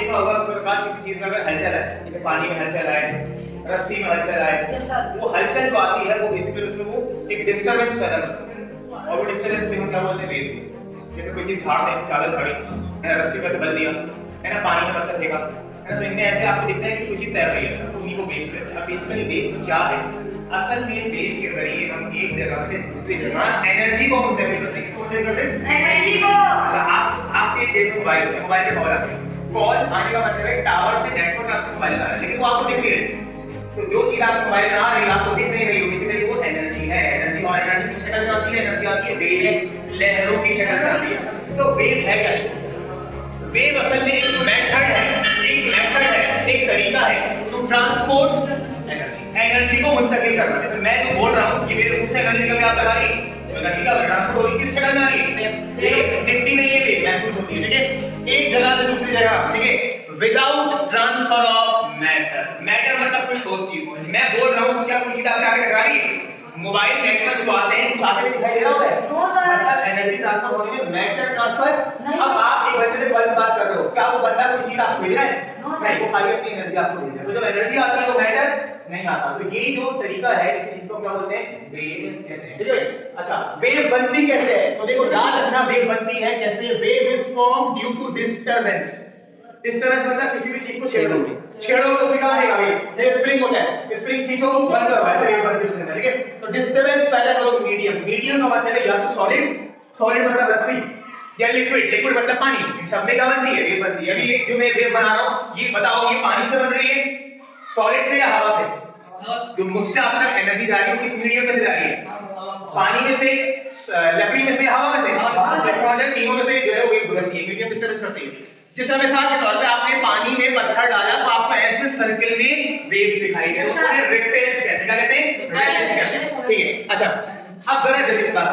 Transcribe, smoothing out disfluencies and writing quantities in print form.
देखा होगा सरकार किसी चीज में अगर हलचल है, जैसे पानी में हलचल है, रस्सी में हलचल है, वो हलचल जो आती है वो बेसिकली उसमें वो एक डिस्टरबेंस पैदा करती है, और वो डिस्टरबेंस में हम क्या बोलते हैं वेव। जैसे कोई चीज झाड़ में चादर खड़ी है, रस्सी पे से बल दिया है ना, पानी में पत्थर फेंका है ना, तो इनमें ऐसे आपको दिखता है कि कोई चीज तैर रही है, तो उन्हीं को वेव कहते हैं। अब बेसिकली वेव क्या है? असल में वेव के जरिए हम एक जगह से दूसरी जगह एनर्जी को मुंतकिल करते हैं। किसको मुंतकिल करते हैं? एनर्जी को। अच्छा, आपके जेब में मोबाइल है, मोबाइल पे कॉल आती है, कॉल आने का मतलब है टावर से नेटवर्क आपके मोबाइल आ रहा है, लेकिन वो आपको दिख नहीं रही। तो जो चीज आपके मोबाइल में आ रही है आपको दिख नहीं रही होगी, तो वो एनर्जी है। एनर्जी, और एनर्जी किस शक्ल में आती है? एनर्जी आती है वेव, लहरों की शक्ल में आती है। तो वेव है क्या? वेव असल में एक मेथड है, एक तरीका है टू ट्रांसपोर्ट एनर्जी को मुंतकिल करना। जैसे मैं जो बोल रहा हूँ, ये मेरे मुंह से एनर्जी निकल के आप लगा रही है, एनर्जी का ट्रांसपोर्ट होगी, किस शक्ल में आ रही है? ये दिखती नहीं है, वेव महसूस होती है, ठीक है, एक जगह से दूसरी जगह, ठीक है, without transfer of matter. Matter मतलब कोई ठोस चीज। मैं बोल रहा हूँ, क्या कोई चीज आपके आगे टकरा रही है? मोबाइल नेटवर्क जो आते हैं कुछ आगे दिखाई दे रहा होता है, मतलब एनर्जी ट्रांसफर होने में मैटर ट्रांसफर। अब आप एक बंदे से कॉल बात कर रहे हो, क्या वो बंदा कोई चीज आपको भेज रहा है? नहीं, वो खाली अपनी एनर्जी आपको भेज रहा है। तो जब एनर्जी आती है वो मैटर नहीं आता। तो ये जो तरीका है, इस चीज को क्या बोलते हैं? वेव कहते हैं, ठीक है। अच्छा, वेव बनती कैसे है? तो देखो याद रखना, वेव बनती है कैसे? Wave is form due to disturbance. Disturbance मतलब किसी भी चीज को छेड़ोगे तो क्या बनेगा? वेव। ये स्प्रिंग होता है, स्प्रिंग खींचो बंद करो, ऐसे वेव बनती है उसके अंदर, ठीक है। तो डिस्टरबेंस पैदा करो मीडियम। मीडियम का मतलब है या तो सॉलिड मतलब रस्सी, या लिक्विड मतलब पानी। इन सब में क्या बनती है? वेव बनती है। अभी जो मैं वेव बना रहा हूं, ये बताओ, ये पानी से बन रही है, सॉलिड से या हवा से? जो मुझसे आप तक एनर्जी जा रही है किस मीडियम में से जा रही है? पानी में से, लकड़ी में से, हवा में से? तीनों में से जो है वो वेव गुजरती है, मीडियम डिस्टेंस करती है। जिस तरह मिसाल के तौर पे आपने पानी में पत्थर डाला तो आपको ऐसे सर्कल में वेव दिखाई दे, उसको रिपल्स कहते हैं। क्या कहते हैं? रिपल्स कहते हैं, ठीक है। अच्छा, अब जरा जल्दी से बात